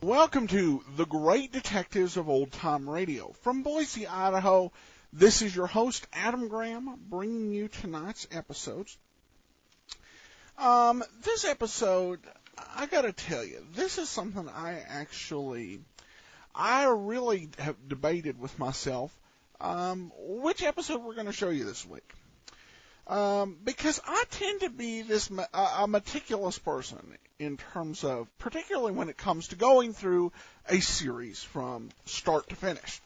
Welcome to The Great Detectives of Old Time Radio. From Boise, Idaho, this is your host, Adam Graham, bringing you tonight's episodes. This episode, I gotta tell you, this is something I really have debated with myself, which episode we're going to show you this week. Because I tend to be a meticulous person in terms of, particularly when it comes to going through a series from start to finish.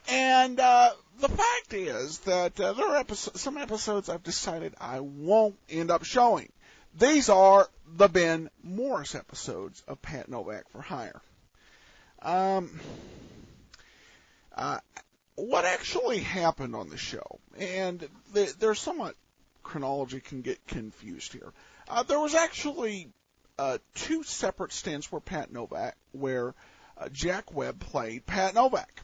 And the fact is that there are some episodes I've decided I won't end up showing. These are the Ben Morris episodes of Pat Novak for Hire. What actually happened on the show, and there's somewhat chronology can get confused here. There was actually two separate stints where Jack Webb played Pat Novak.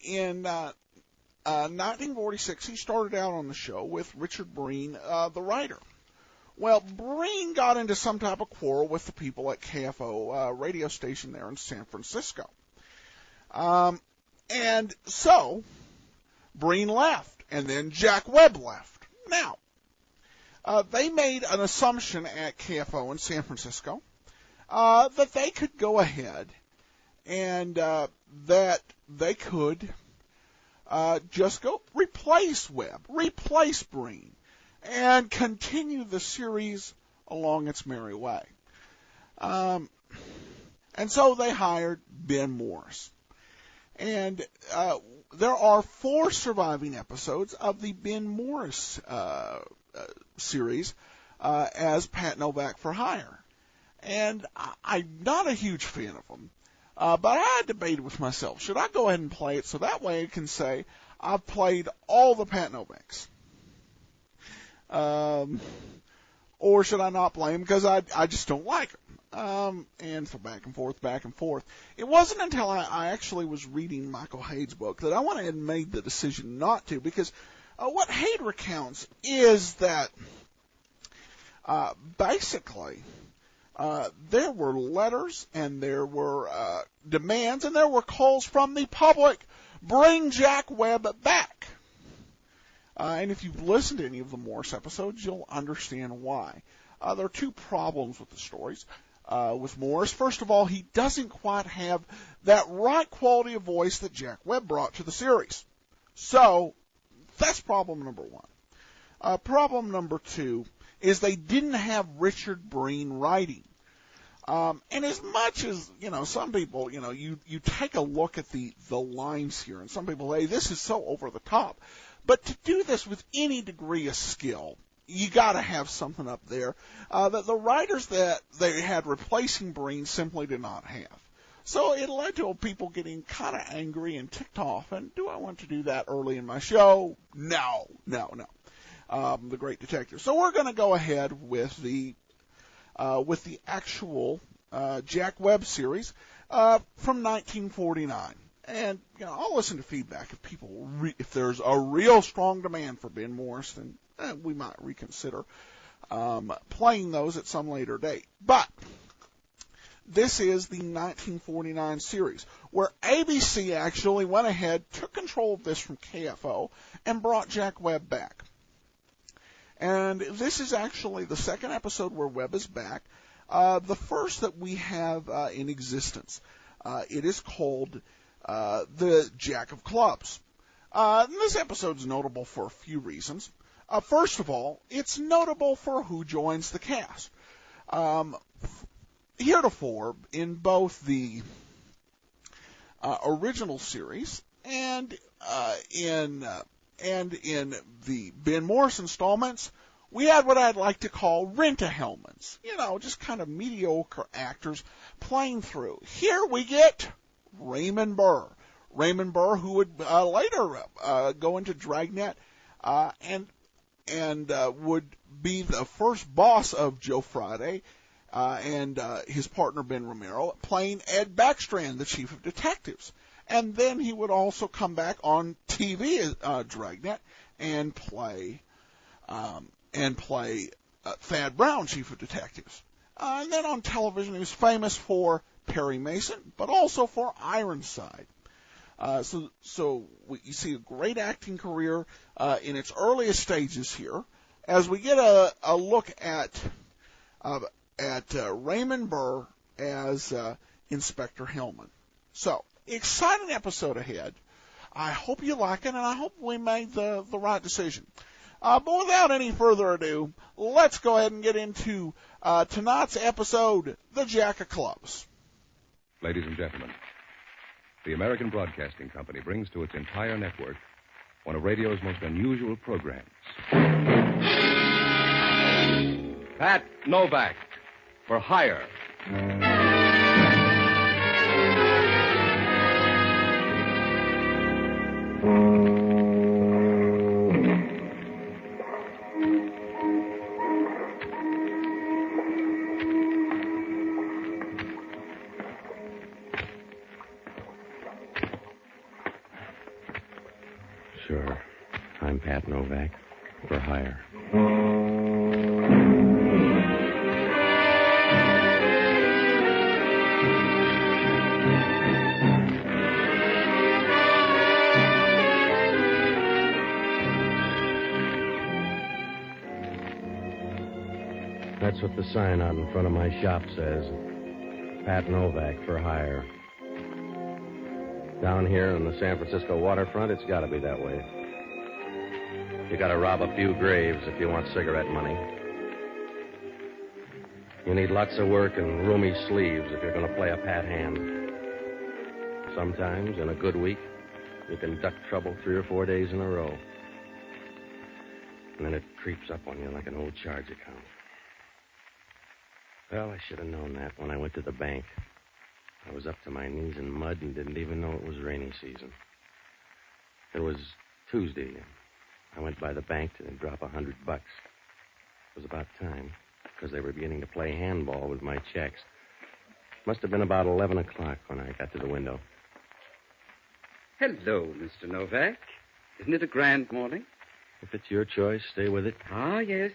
In 1946, he started out on the show with Richard Breen, the writer. Well, Breen got into some type of quarrel with the people at KFO radio station there in San Francisco. And so, Breen left, and then Jack Webb left. Now, they made an assumption at KFO in San Francisco that they could go ahead and that they could just go replace Webb, replace Breen, and continue the series along its merry way. And so they hired Ben Morris. And there are 4 surviving episodes of the Ben Morris series as Pat Novak for Hire. And I'm not a huge fan of them, but I debated with myself, should I go ahead and play it so that way I can say I've played all the Pat Novaks? Or should I not play them because I just don't like them? And so back and forth. It wasn't until I actually was reading Michael Hayde's book that I went ahead and made the decision not to, because what Hayde recounts is that basically there were letters and there were demands and there were calls from the public, bring Jack Webb back. And if you've listened to any of the Morris episodes, you'll understand why. There are 2 problems with the stories. With Morris, first of all, he doesn't quite have that right quality of voice that Jack Webb brought to the series. So, that's problem number 1. Problem number 2 is they didn't have Richard Breen writing. And as much as, some people, you take a look at the lines here, and some people say, this is so over the top. But to do this with any degree of skill, you got to have something up there that the writers that they had replacing Breen simply did not have. So it led to people getting kind of angry and ticked off. And do I want to do that early in my show? No. The Great Detective. So we're going to go ahead with the actual Jack Webb series from 1949. And I'll listen to feedback if if there's a real strong demand for Ben Morris, then we might reconsider playing those at some later date. But this is the 1949 series, where ABC actually went ahead, took control of this from KFO, and brought Jack Webb back. And this is actually the second episode where Webb is back, the first that we have in existence. It is called The Jack of Clubs. This episode is notable for a few reasons. First of all, it's notable for who joins the cast. Heretofore, in both the original series and in And in the Ben Morris installments, we had what I'd like to call rent-a-Hellmans. Just kind of mediocre actors playing through. Here we get Raymond Burr. Raymond Burr, who would later go into Dragnet and would be the first boss of Joe Friday and his partner Ben Romero, playing Ed Backstrand, the chief of detectives. And then he would also come back on TV Dragnet and play Thad Brown, chief of detectives. And then on television, he was famous for Perry Mason, but also for Ironside. So you see a great acting career in its earliest stages here. As we get a look at Raymond Burr as Inspector Hellman. So, exciting episode ahead. I hope you like it, and I hope we made the right decision. But without any further ado, let's go ahead and get into tonight's episode, The Jack of Clubs. Ladies and gentlemen, the American Broadcasting Company brings to its entire network one of radio's most unusual programs. Pat Novak, for hire. Sure. I'm Pat Novak, for hire. That's what the sign out in front of my shop says. Pat Novak, for hire. Down here on the San Francisco waterfront, it's got to be that way. You got to rob a few graves if you want cigarette money. You need lots of work and roomy sleeves if you're going to play a pat hand. Sometimes, in a good week, you can duck trouble 3 or 4 days in a row. And then it creeps up on you like an old charge account. Well, I should have known that when I went to the bank. I was up to my knees in mud and didn't even know it was rainy season. It was Tuesday. I went by the bank to drop $100. It was about time, because they were beginning to play handball with my checks. Must have been about 11 o'clock when I got to the window. Hello, Mr. Novak. Isn't it a grand morning? If it's your choice, stay with it. Ah, yes.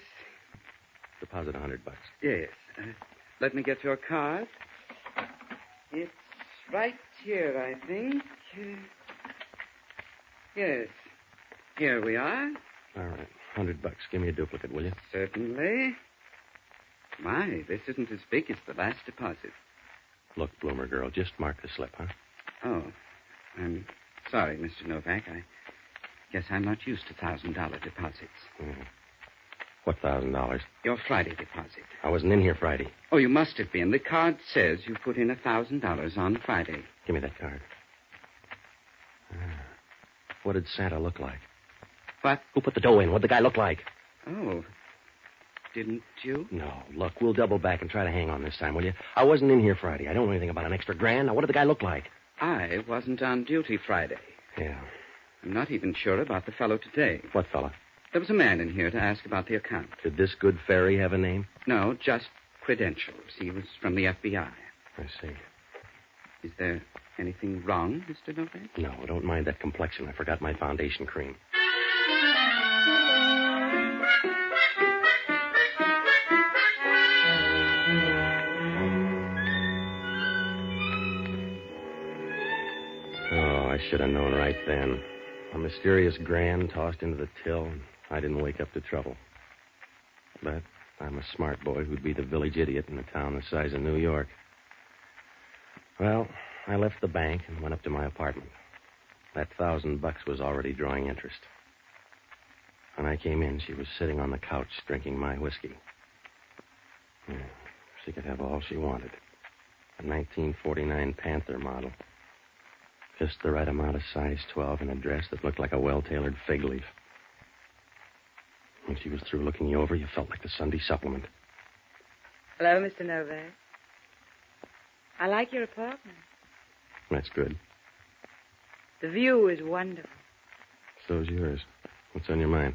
Deposit $100. Yes. Let me get your card. It's right here, I think. Yes. Here we are. All right. $100. Give me a duplicate, will you? Certainly. My, this isn't as big as the last deposit. Look, Bloomer girl, just mark the slip, huh? Oh, I'm sorry, Mr. Novak. I guess I'm not used to $1,000 deposits. What $1,000? Your Friday deposit. I wasn't in here Friday. Oh, you must have been. The card says you put in $1,000 on Friday. Give me that card. What did Santa look like? What? Who put the dough in? What'd the guy look like? Oh, didn't you? No, look, we'll double back and try to hang on this time, will you? I wasn't in here Friday. I don't know anything about an extra grand. Now, what did the guy look like? I wasn't on duty Friday. Yeah. I'm not even sure about the fellow today. What fella? There was a man in here to ask about the account. Did this good fairy have a name? No, just credentials. He was from the FBI. I see. Is there anything wrong, Mr. Novak? No, don't mind that complexion. I forgot my foundation cream. Oh, I should have known right then. A mysterious grand tossed into the till, and I didn't wake up to trouble. But I'm a smart boy who'd be the village idiot in a town the size of New York. Well, I left the bank and went up to my apartment. That $1,000 was already drawing interest. When I came in, she was sitting on the couch drinking my whiskey. She could have all she wanted. A 1949 Panther model. Just the right amount of size 12 in a dress that looked like a well-tailored fig leaf. When she was through looking you over, you felt like the Sunday supplement. Hello, Mr. Novak. I like your apartment. That's good. The view is wonderful. So's yours. What's on your mind?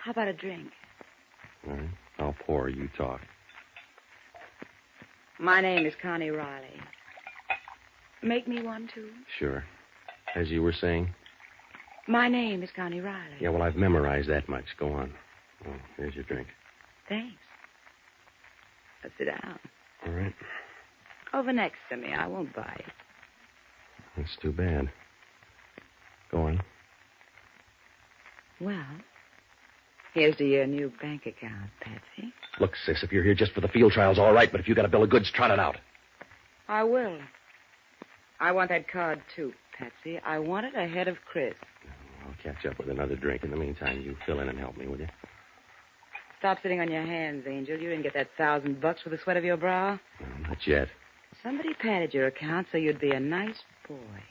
How about a drink? All right. I'll pour. You talk. My name is Connie Riley. Make me one, too? Sure. As you were saying? My name is Connie Riley. Yeah, well, I've memorized that much. Go on. Oh, here's your drink. Thanks. Let's sit down. All right. Over next to me. I won't bite. That's too bad. Go on. Well, here's to your new bank account, Patsy. Look, sis, if you're here just for the field trials, all right, but if you got a bill of goods, trot it out. I will. I want that card, too, Patsy. I want it ahead of Chris. I'll catch up with another drink. In the meantime, you fill in and help me, will you? Stop sitting on your hands, Angel. You didn't get that $1,000 for the sweat of your brow. No, not yet. Somebody padded your account so you'd be a nice boy.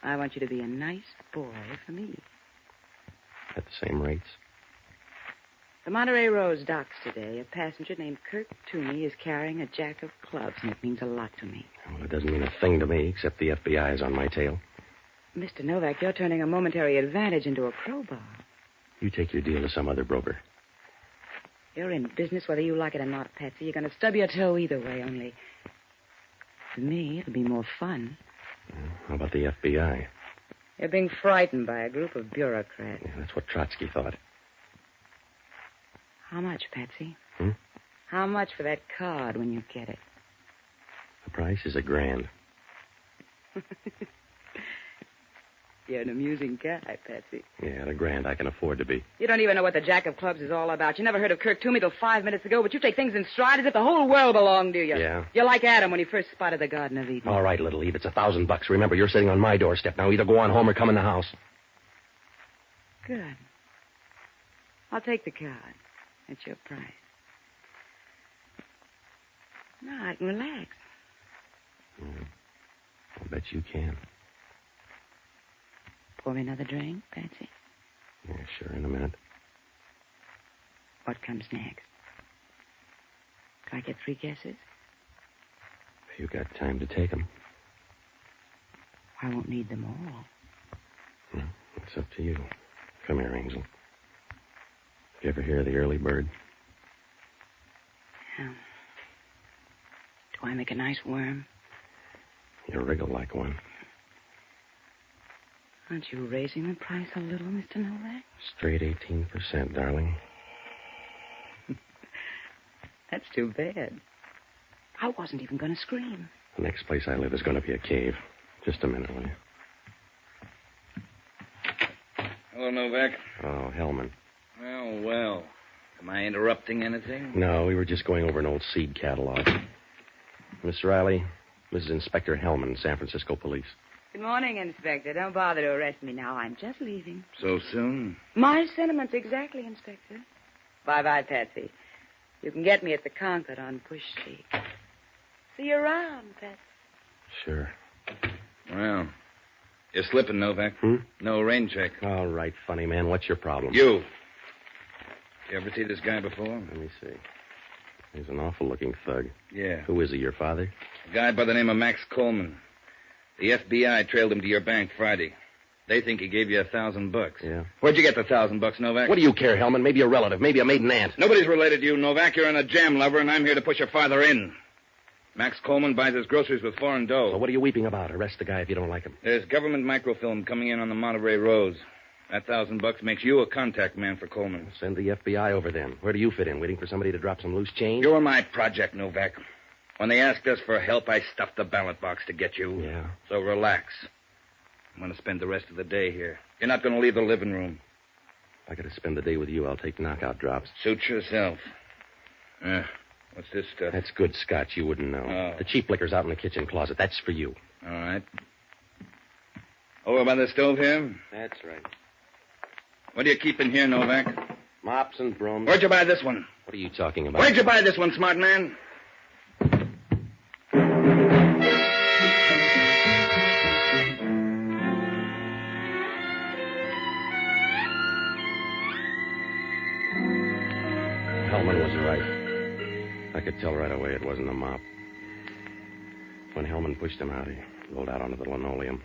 I want you to be a nice boy for me. At the same rates? The Monterey Rose docks today. A passenger named Kirk Toomey is carrying a jack of clubs, and it means a lot to me. Well, it doesn't mean a thing to me, except the FBI is on my tail. Mr. Novak, you're turning a momentary advantage into a crowbar. You take your deal to some other broker. You're in business whether you like it or not, Patsy. You're going to stub your toe either way, only... For me, it'll be more fun. How about the FBI? You're being frightened by a group of bureaucrats. Yeah, that's what Trotsky thought. How much, Patsy? Hmm? How much for that card when you get it? The price is $1,000. You're an amusing guy, Patsy. Yeah, $1,000 I can afford to be. You don't even know what the Jack of Clubs is all about. You never heard of Kirk Toomey till 5 minutes ago, but you take things in stride as if the whole world belonged to you. Yeah? You're like Adam when he first spotted the Garden of Eden. All right, Little Eve, it's $1,000. Remember, you're sitting on my doorstep. Now either go on home or come in the house. Good. I'll take the card. That's your price. Now I can relax. I'll bet you can. Pour me another drink, Patsy. Yeah, sure, in a minute. What comes next? Can I get 3 guesses? If you got time to take them. I won't need them all. Well, it's up to you. Come here, Angel. You ever hear of the early bird? Yeah. Do I make a nice worm? You wriggle like one. Aren't you raising the price a little, Mr. Novak? Straight 18%, darling. That's too bad. I wasn't even going to scream. The next place I live is going to be a cave. Just a minute, will you? Hello, Novak. Oh, Hellman. Well. Am I interrupting anything? No, we were just going over an old seed catalog. Miss Riley, this is Inspector Hellman, San Francisco Police. Good morning, Inspector. Don't bother to arrest me now. I'm just leaving. So soon? My sentiments exactly, Inspector. Bye-bye, Patsy. You can get me at the Concord on Push Street. See you around, Patsy. Sure. Well, you're slipping, Novak. No rain check. All right, funny man. What's your problem? You ever see this guy before? Let me see. He's an awful-looking thug. Yeah. Who is he, your father? A guy by the name of Max Coleman. The FBI trailed him to your bank Friday. They think he gave you $1,000. Yeah. Where'd you get the $1,000, Novak? What do you care, Hellman? Maybe a relative, maybe a maiden aunt. Nobody's related to you, Novak. You're in a jam lover, and I'm here to push your father in. Max Coleman buys his groceries with foreign dough. So what are you weeping about? Arrest the guy if you don't like him. There's government microfilm coming in on the Monterey Rose. That $1,000 makes you a contact man for Coleman. Send the FBI over then. Where do you fit in? Waiting for somebody to drop some loose change? You're my project, Novak. When they asked us for help, I stuffed the ballot box to get you. Yeah. So relax. I'm going to spend the rest of the day here. You're not going to leave the living room. If I got to spend the day with you, I'll take knockout drops. Suit yourself. What's this stuff? That's good scotch. You wouldn't know. Oh. The cheap liquor's out in the kitchen closet. That's for you. All right. Over by the stove here? That's right. What do you keep in here, Novak? Mops and brooms. Where'd you buy this one? What are you talking about? Where'd you buy this one, smart man? Hellman was right. I could tell right away it wasn't a mop. When Hellman pushed him out, he rolled out onto the linoleum.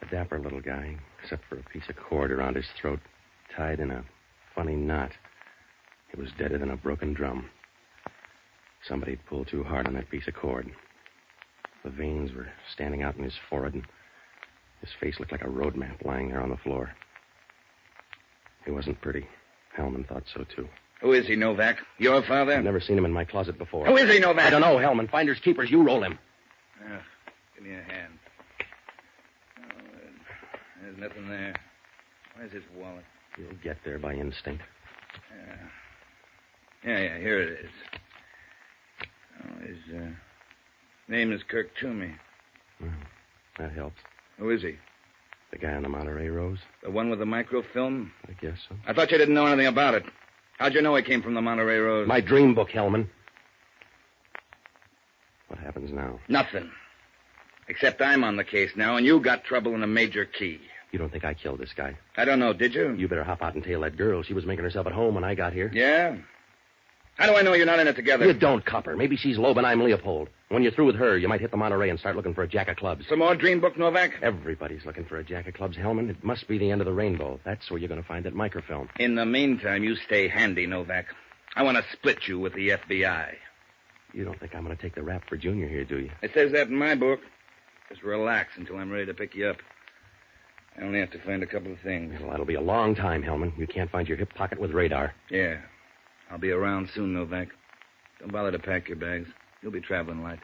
A dapper little guy, except for a piece of cord around his throat, tied in a funny knot. He was deader than a broken drum. Somebody'd pulled too hard on that piece of cord. The veins were standing out in his forehead, and his face looked like a road map lying there on the floor. He wasn't pretty. Hellman thought so, too. Who is he, Novak? Your father? I've never seen him in my closet before. Who is he, Novak? I don't know, Hellman. Finders keepers. You roll him. Give me a hand. Oh, there's nothing there. Where's his wallet? You'll get there by instinct. Yeah, here it is. Oh, his name is Kirk Toomey. Well, that helps. Who is he? The guy on the Monterey Rose? The one with the microfilm? I guess so. I thought you didn't know anything about it. How'd you know he came from the Monterey Rose? My dream book, Hellman. What happens now? Nothing. Except I'm on the case now, and you got trouble in a major key. You don't think I killed this guy? I don't know, did you? You better hop out and tail that girl. She was making herself at home when I got here. Yeah? How do I know you're not in it together? You don't, copper. Maybe she's Loeb and I'm Leopold. When you're through with her, you might hit the Monterey and start looking for a jack of clubs. Some more dream book, Novak? Everybody's looking for a jack of clubs, Hellman. It must be the end of the rainbow. That's where you're going to find that microfilm. In the meantime, you stay handy, Novak. I want to split you with the FBI. You don't think I'm going to take the rap for Junior here, do you? It says that in my book. Just relax until I'm ready to pick you up. I only have to find a couple of things. Well, that'll be a long time, Hellman. You can't find your hip pocket with radar. Yeah. I'll be around soon, Novak. Don't bother to pack your bags. You'll be traveling light.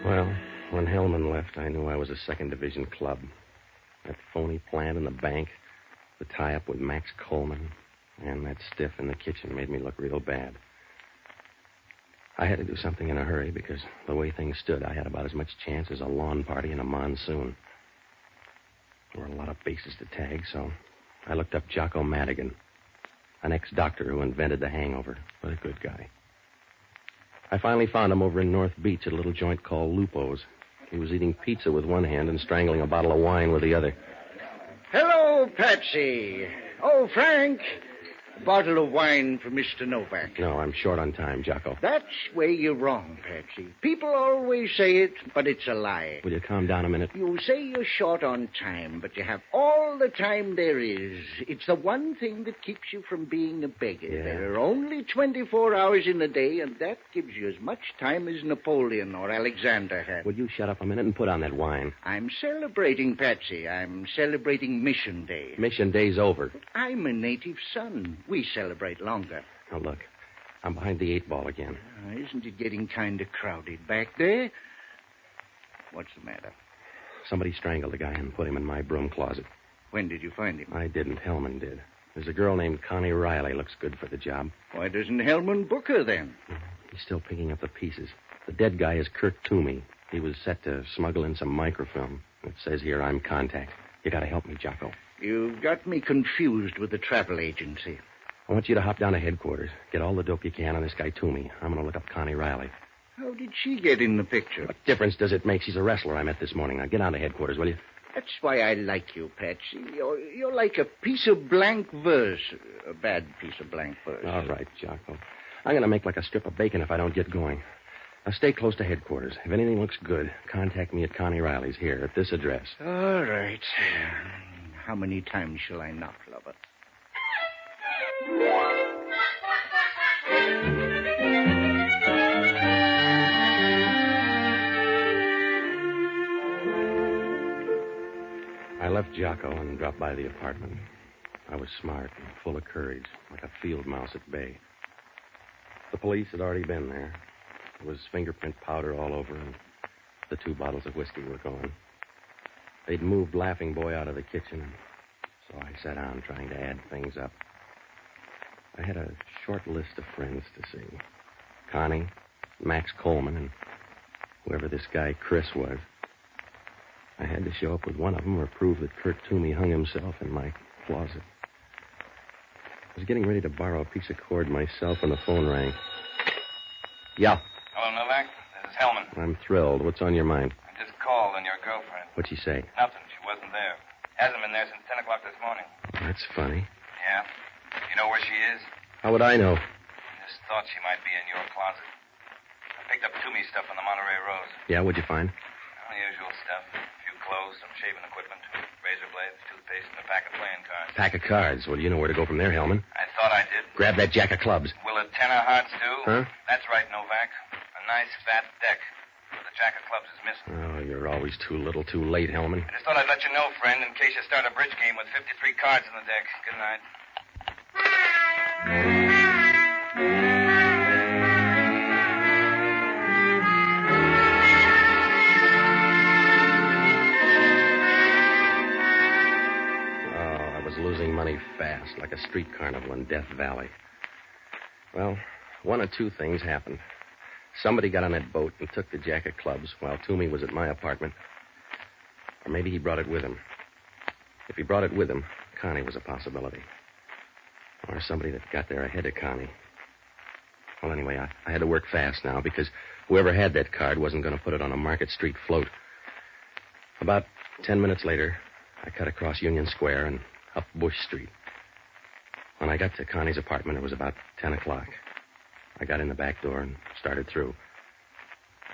Well, when Hellman left, I knew I was a second division club. That phony plant in the bank, the tie-up with Max Coleman, and that stiff in the kitchen made me look real bad. I had to do something in a hurry because the way things stood, I had about as much chance as a lawn party in a monsoon. There were a lot of bases to tag, so I looked up Jocko Madigan, an ex-doctor who invented the hangover, but a good guy. I finally found him over in North Beach at a little joint called Lupo's. He was eating pizza with one hand and strangling a bottle of wine with the other. Hello, Patsy. Oh, Frank. A bottle of wine for Mr. Novak. No, I'm short on time, Jocko. That's where you're wrong, Patsy. People always say it, but it's a lie. Will you calm down a minute? You say you're short on time, but you have all the time there is. It's the one thing that keeps you from being a beggar. Yeah. There are only 24 hours in a day, and that gives you as much time as Napoleon or Alexander had. Will you shut up a minute and put on that wine? I'm celebrating, Patsy. I'm celebrating Mission Day. Mission Day's over. I'm a native son. We celebrate longer. Now, look, I'm behind the 8 ball again. Isn't it getting kind of crowded back there? What's the matter? Somebody strangled the guy and put him in my broom closet. When did you find him? I didn't. Hellman did. There's a girl named Connie Riley. Looks good for the job. Why doesn't Hellman book her then? He's still picking up the pieces. The dead guy is Kirk Toomey. He was set to smuggle in some microfilm. It says here I'm contact. You got to help me, Jocko. You've got me confused with the travel agency. I want you to hop down to headquarters. Get all the dope you can on this guy Toomey. I'm going to look up Connie Riley. How did she get in the picture? What difference does it make? She's a wrestler I met this morning. Now, get down to headquarters, will you? That's why I like you, Patsy. You're like a piece of blank verse. A bad piece of blank verse. All right, Jocko. I'm going to make like a strip of bacon if I don't get going. Now, stay close to headquarters. If anything looks good, contact me at Connie Riley's here at this address. All right. How many times shall I knock, lover? I left Jocko and dropped by the apartment. I was smart and full of courage, like a field mouse at bay. The police had already been there. There was fingerprint powder all over, and the 2 bottles of whiskey were gone. They'd moved Laughing Boy out of the kitchen, and so I sat down trying to add things up. I had a short list of friends to see. Connie, Max Coleman, and whoever this guy Chris was. I had to show up with one of them or prove that Kirk Toomey hung himself in my closet. I was getting ready to borrow a piece of cord myself when the phone rang. Yeah. Hello, Novak. This is It's Hellman. I'm thrilled. What's on your mind? I just called on your girlfriend. What'd she say? Nothing. She wasn't there. Hasn't been there since 10 o'clock this morning. That's funny. Yeah? You know where she is? How would I know? I just thought she might be in your closet. I picked up Toomey's stuff on the Monterey Rose. Yeah, what'd you find? Well, the usual stuff. A few clothes, some shaving equipment, razor blades, toothpaste, and a pack of playing cards. Pack of cards. Well, you know where to go from there, Hellman. I thought I did. Grab that jack of clubs. Will a 10 of hearts do? Huh? That's right, Novak. A nice fat deck. The jack of clubs is missing. Oh, you're always too little, too late, Hellman. I just thought I'd let you know, friend, in case you start a bridge game with 53 cards in the deck. Good night. Oh, I was losing money fast, like a street carnival in Death Valley. Well, one of two things happened. Somebody got on that boat and took the jack of clubs while Toomey was at my apartment. Or maybe he brought it with him. If he brought it with him, Connie was a possibility. Or somebody that got there ahead of Connie. Well, anyway, I had to work fast now because whoever had that card wasn't going to put it on a Market Street float. About 10 minutes later, I cut across Union Square and up Bush Street. When I got to Connie's apartment, it was about 10 o'clock. I got in the back door and started through.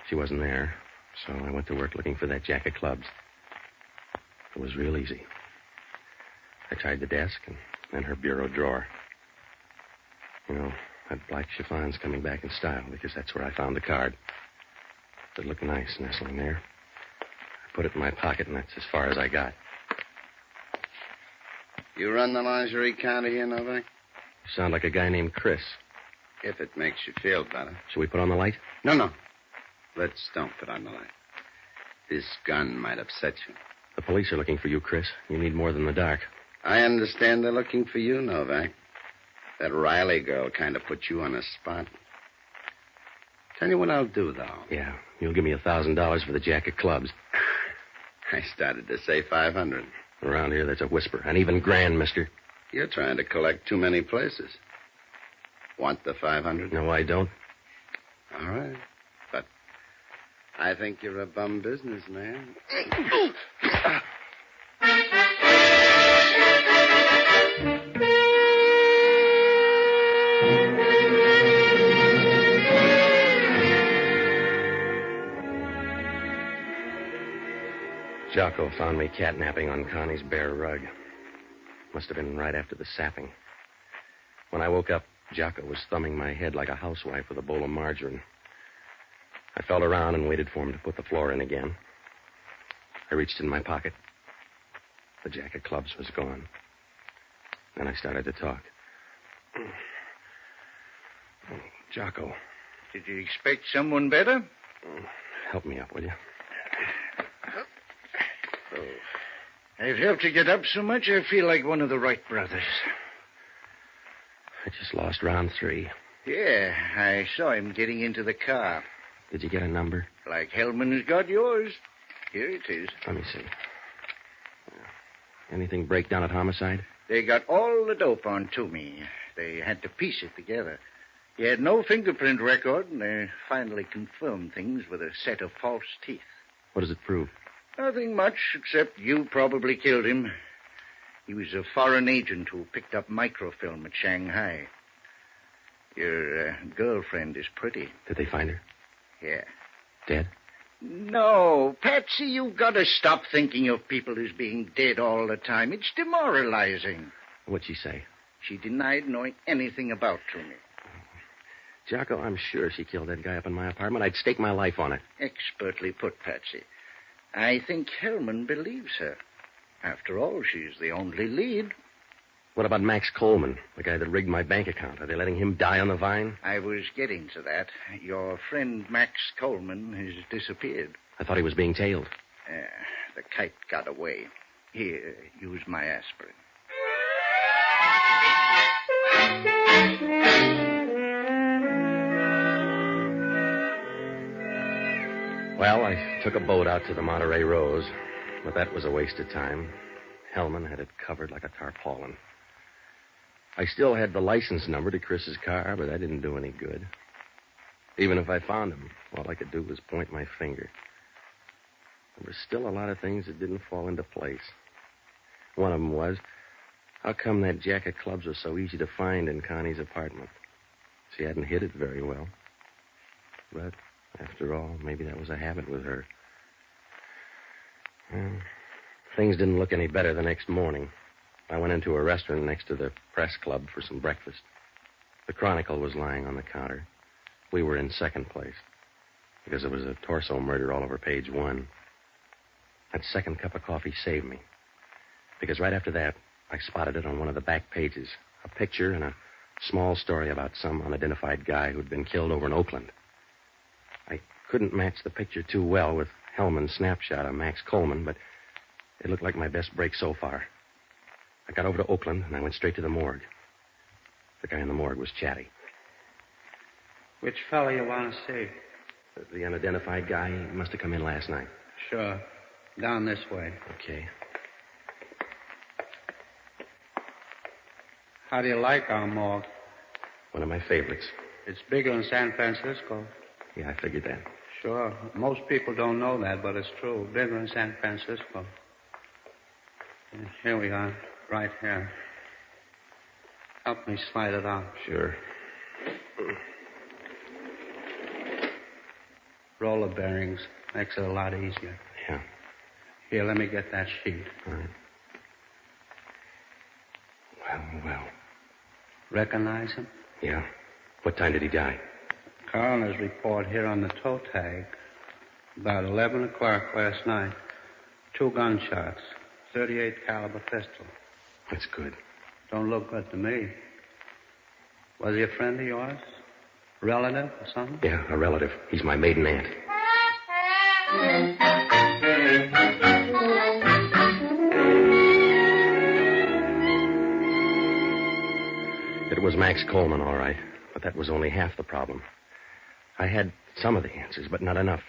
She wasn't there, so I went to work looking for that jack of clubs. It was real easy. I tried the desk and then her bureau drawer. You know, that black chiffon's coming back in style because that's where I found the card. It looked nice nestling there. I put it in my pocket, and that's as far as I got. You run the lingerie counter here, Novak? You sound like a guy named Chris. If it makes you feel better. Should we put on the light? No. Let's don't put on the light. This gun might upset you. The police are looking for you, Chris. You need more than the dark. I understand they're looking for you, Novak. That Riley girl kind of put you on a spot. Tell you what I'll do, though. Yeah, you'll give me $1,000 for the jack of clubs. I started to say 500. Around here, that's a whisper. And even grand, mister. You're trying to collect too many places. Want the 500? No, I don't. All right. But I think you're a bum businessman. Jocko found me catnapping on Connie's bare rug. Must have been right after the sapping. When I woke up, Jocko was thumbing my head like a housewife with a bowl of margarine. I felt around and waited for him to put the floor in again. I reached in my pocket. The jack of clubs was gone. Then I started to talk. Jocko. Did you expect someone better? Help me up, will you? I've helped you get up so much, I feel like one of the Wright brothers. I just lost round 3. Yeah, I saw him getting into the car. Did you get a number? Like Hellman has got yours. Here it is. Let me see. Anything break down at homicide? They got all the dope on Toomey. They had to piece it together. He had no fingerprint record, and they finally confirmed things with a set of false teeth. What does it prove? Nothing much, except you probably killed him. He was a foreign agent who picked up microfilm at Shanghai. Your girlfriend is pretty. Did they find her? Yeah. Dead? No, Patsy, you've got to stop thinking of people as being dead all the time. It's demoralizing. What'd she say? She denied knowing anything about Toomey. Jocko, I'm sure she killed that guy up in my apartment. I'd stake my life on it. Expertly put, Patsy. I think Hellman believes her. After all, she's the only lead. What about Max Coleman, the guy that rigged my bank account? Are they letting him die on the vine? I was getting to that. Your friend Max Coleman has disappeared. I thought he was being tailed. The kite got away. Here, use my aspirin. Well, I took a boat out to the Monterey Rose, but that was a waste of time. Hellman had it covered like a tarpaulin. I still had the license number to Chris's car, but that didn't do any good. Even if I found him, all I could do was point my finger. There were still a lot of things that didn't fall into place. One of them was, how come that jack of clubs was so easy to find in Connie's apartment? She hadn't hid it very well. But, after all, maybe that was a habit with her. Well, things didn't look any better the next morning. I went into a restaurant next to the press club for some breakfast. The Chronicle was lying on the counter. We were in second place because there was a torso murder all over page 1. That second cup of coffee saved me because right after that, I spotted it on one of the back pages, a picture and a small story about some unidentified guy who'd been killed over in Oakland. I couldn't match the picture too well with Hellman's snapshot of Max Coleman, but it looked like my best break so far. I got over to Oakland, and I went straight to the morgue. The guy in the morgue was chatty. Which fellow you want to see? The unidentified guy, he must have come in last night. Sure. Down this way. Okay. How do you like our morgue? One of my favorites. It's bigger in San Francisco. Yeah, I figured that. Sure. Most people don't know that, but it's true. Bigger in San Francisco. Here we are. Right here. Help me slide it out. Sure. Roller bearings. Makes it a lot easier. Yeah. Here, let me get that sheet. All right. Well. Recognize him? Yeah. What time did he die? Coroner's report here on the toe tag. About 11 o'clock last night. 2 gunshots. 38 caliber pistol. That's good. Don't look good to me. Was he a friend of yours? Relative or something? Yeah, a relative. He's my maiden aunt. It was Max Coleman, all right. But that was only half the problem. I had some of the answers, but not enough.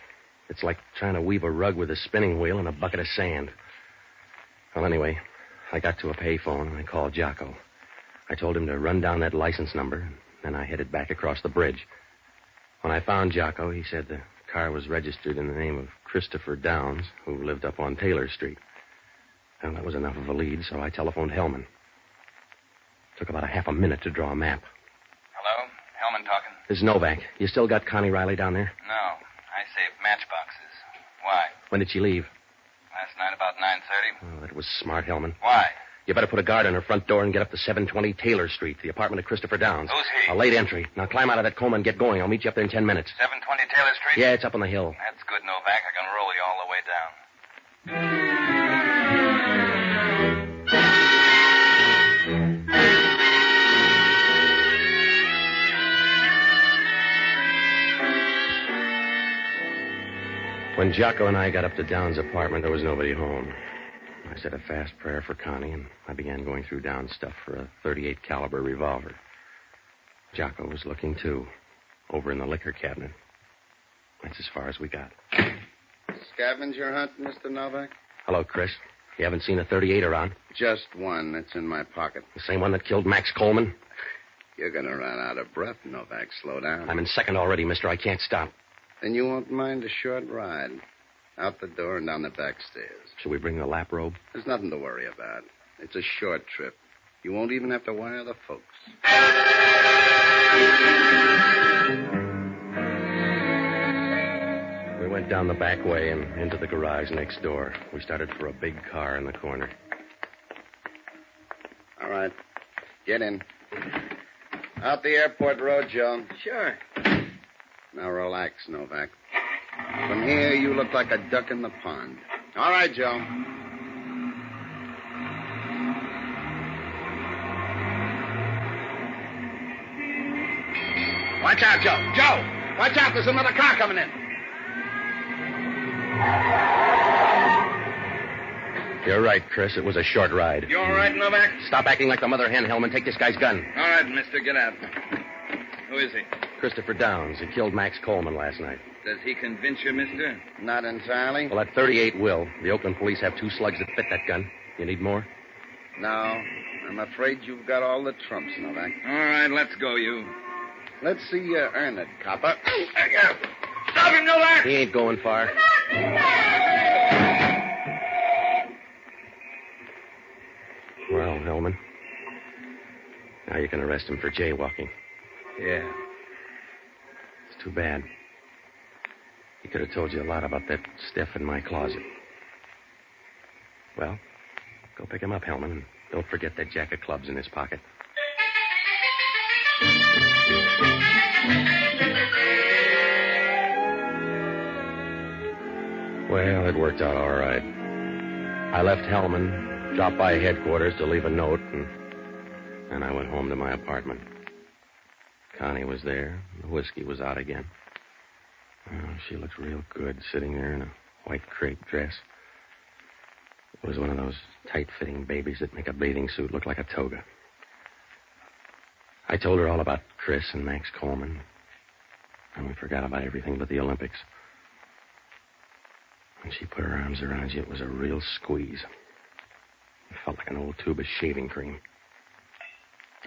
It's like trying to weave a rug with a spinning wheel and a bucket of sand. Well, anyway, I got to a payphone and I called Jocko. I told him to run down that license number, and then I headed back across the bridge. When I found Jocko, he said the car was registered in the name of Christopher Downs, who lived up on Taylor Street. Well, that was enough of a lead, so I telephoned Hellman. Took about a half a minute to draw a map. Hello? Hellman talking. This is Novak. You still got Connie Riley down there? No. I saved matchboxes. Why? When did she leave? Last night about 9:30. Oh, that was smart, Hellman. Why? You better put a guard on her front door and get up to 720 Taylor Street, the apartment of Christopher Downs. Who's he? A late entry. Now climb out of that coma and get going. I'll meet you up there in 10 minutes. 720 Taylor Street? Yeah, it's up on the hill. That's good, Novak. I can roll you all the way down. When Jocko and I got up to Downs' apartment, there was nobody home. I said a fast prayer for Connie, and I began going through Downs' stuff for a .38 caliber revolver. Jocko was looking, too, over in the liquor cabinet. That's as far as we got. Scavenger hunt, Mr. Novak? Hello, Chris. You haven't seen a .38 around? Just one. That's in my pocket. The same one that killed Max Coleman? You're going to run out of breath, Novak. Slow down. I'm in second already, mister. I can't stop. Then you won't mind a short ride. Out the door and down the back stairs. Should we bring the lap robe? There's nothing to worry about. It's a short trip. You won't even have to wire the folks. We went down the back way and into the garage next door. We started for a big car in the corner. All right. Get in. Out the airport road, Joe. Sure. Now relax, Novak. From here, you look like a duck in the pond. All right, Joe. Watch out, Joe. Joe! Watch out, there's another car coming in. You're right, Chris. It was a short ride. You all right, Novak? Stop acting like the mother hen, Hellman. Take this guy's gun. All right, mister. Get out. Who is he? Christopher Downs. He killed Max Coleman last night. Does he convince you, mister? Not entirely. Well, that .38 will. The Oakland police have 2 slugs that fit that gun. You need more? No. I'm afraid you've got all the trumps, Novak. All right, let's go, you. Let's see you earn it, copper. Stop him, Novak! He ain't going far. Well, Hellman, now you can arrest him for jaywalking. Yeah. It's too bad. He could have told you a lot about that stuff in my closet. Well, go pick him up, Hellman, and don't forget that jack of clubs in his pocket. Well, it worked out all right. I left Hellman, dropped by headquarters to leave a note, and I went home to my apartment. Connie was there. The whiskey was out again. Oh, she looked real good sitting there in a white crepe dress. It was one of those tight-fitting babies that make a bathing suit look like a toga. I told her all about Chris and Max Coleman, and we forgot about everything but the Olympics. When she put her arms around you, it was a real squeeze. It felt like an old tube of shaving cream.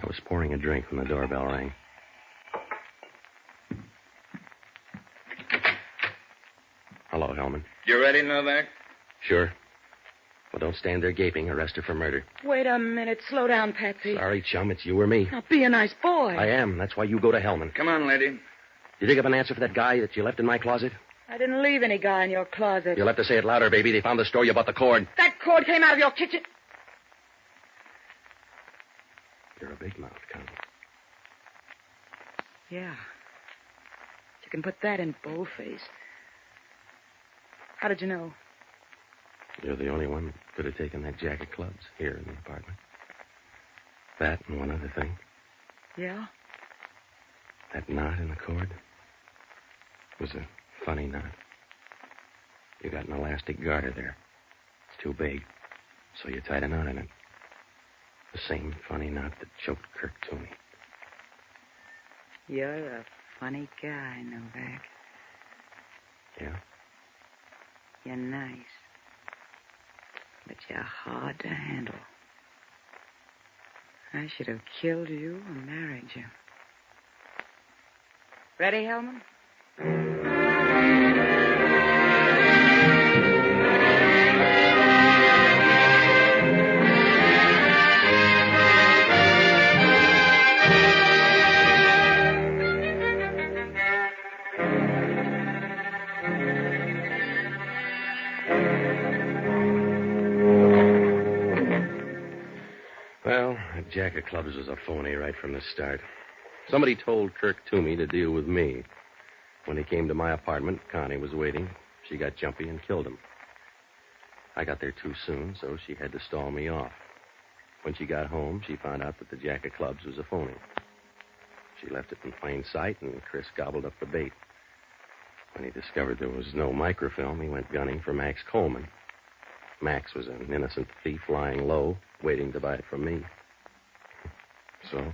I was pouring a drink when the doorbell rang. Hello, Hellman. You ready, Novak? Sure. Well, don't stand there gaping. Arrest her for murder. Wait a minute. Slow down, Patsy. Sorry, chum. It's you or me. Now, be a nice boy. I am. That's why you go to Hellman. Come on, lady. You dig up an answer for that guy that you left in my closet? I didn't leave any guy in your closet. You'll have to say it louder, baby. They found the store you bought the cord. That cord came out of your kitchen. You're a big mouth, Connie. Yeah. You can put that in boldface. How did you know? You're the only one that could have taken that jack of clubs here in the apartment. That and one other thing. Yeah? That knot in the cord was a funny knot. You got an elastic garter there. It's too big, so you tied a knot in it. The same funny knot that choked Kirk Toomey. You're a funny guy, Novak. Yeah? You're nice. But you're hard to handle. I should have killed you or married you. Ready, Hellman? Well, that jack of clubs was a phony right from the start. Somebody told Kirk Toomey to deal with me. When he came to my apartment, Connie was waiting. She got jumpy and killed him. I got there too soon, so she had to stall me off. When she got home, she found out that the jack of clubs was a phony. She left it in plain sight, and Chris gobbled up the bait. When he discovered there was no microfilm, he went gunning for Max Coleman. Max was an innocent thief lying low, waiting to buy it from me. So,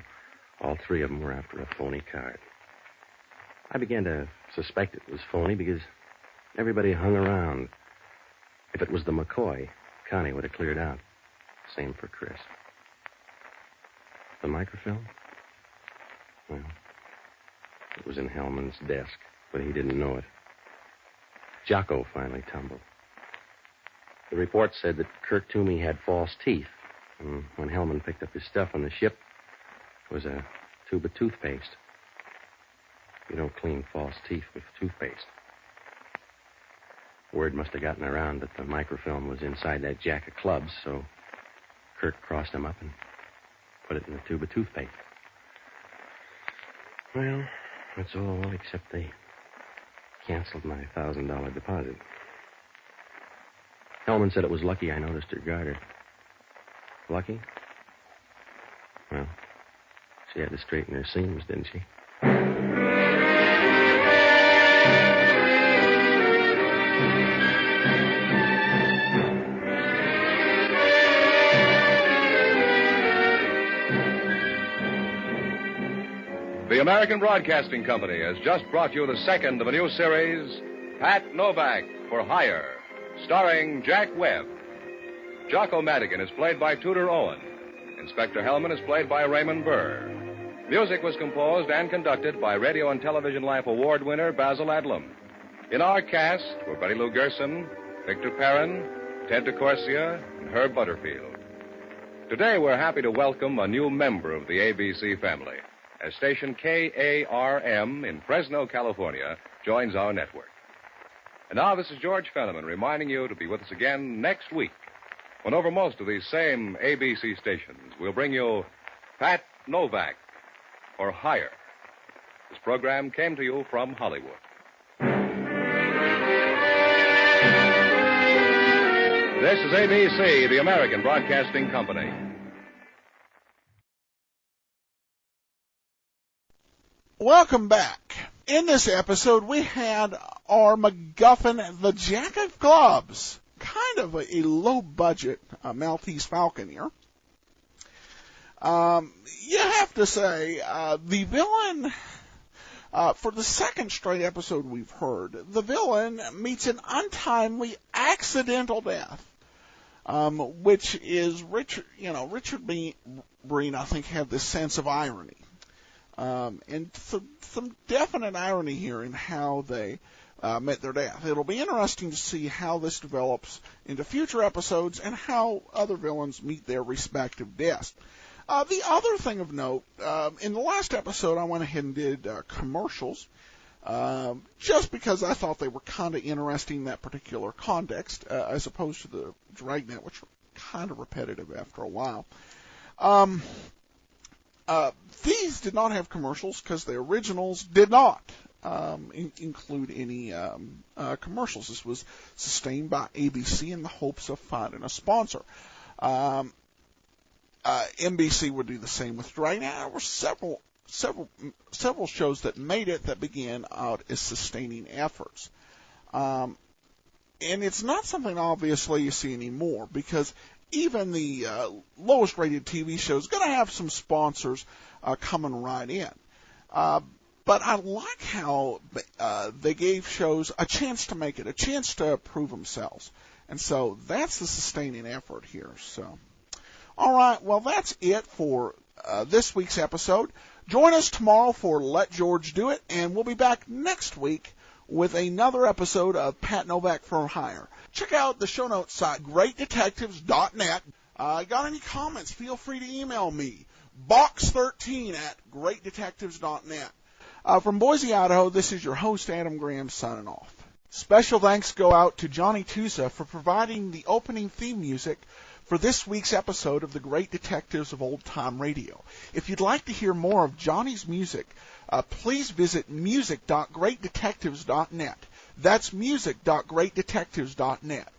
all three of them were after a phony card. I began to suspect it was phony because everybody hung around. If it was the McCoy, Connie would have cleared out. Same for Chris. The microfilm? Well, it was in Hellman's desk, but he didn't know it. Jocko finally tumbled. The report said that Kirk Toomey had false teeth. And when Hellman picked up his stuff on the ship, it was a tube of toothpaste. You don't clean false teeth with toothpaste. Word must have gotten around that the microfilm was inside that jack of clubs, so Kirk crossed them up and put it in the tube of toothpaste. Well, that's all except they canceled my $1,000 deposit. Hellman said it was lucky I noticed her garter. Lucky? Well, she had to straighten her seams, didn't she? The American Broadcasting Company has just brought you the second of a new series, Pat Novak for Hire, starring Jack Webb. Jocko Madigan is played by Tudor Owen. Inspector Hellman is played by Raymond Burr. Music was composed and conducted by Radio and Television Life Award winner Basil Adlam. In our cast were Betty Lou Gerson, Victor Perrin, Ted DeCorsia, and Herb Butterfield. Today we're happy to welcome a new member of the ABC family, as station KARM in Fresno, California, joins our network. And now this is George Fenneman reminding you to be with us again next week, when over most of these same ABC stations we'll bring you Pat Novak for Hire. This program came to you from Hollywood. This is ABC, the American Broadcasting Company. Welcome back. In this episode, we had our MacGuffin, the Jack of Clubs, kind of a low-budget Maltese Falcon here. You have to say, the villain, for the second straight episode we've heard, the villain meets an untimely, accidental death, which is Richard Breen, I think, had this sense of irony. And some definite irony here in how they met their death. It'll be interesting to see how this develops into future episodes and how other villains meet their respective deaths. The other thing of note, in the last episode I went ahead and did commercials, just because I thought they were kind of interesting in that particular context, as opposed to the Dragnet, which were kind of repetitive after a while. These did not have commercials because the originals did not include any commercials. This was sustained by ABC in the hopes of finding a sponsor. NBC would do the same with Dragnet. There were several shows that made it that began out as sustaining efforts. And it's not something obviously you see anymore, because even the lowest rated TV show is going to have some sponsors coming right in. But I like how they gave shows a chance to make it, a chance to prove themselves. And so that's the sustaining effort here. So, all right, well, that's it for this week's episode. Join us tomorrow for Let George Do It, and we'll be back next week with another episode of Pat Novak for Hire. Check out the show notes site, greatdetectives.net. Got any comments, feel free to email me, box13@greatdetectives.net. From Boise, Idaho, this is your host, Adam Graham, signing off. Special thanks go out to Johnny Tusa for providing the opening theme music for this week's episode of The Great Detectives of Old Time Radio. If you'd like to hear more of Johnny's music, please visit music.greatdetectives.net. That's music.greatdetectives.net.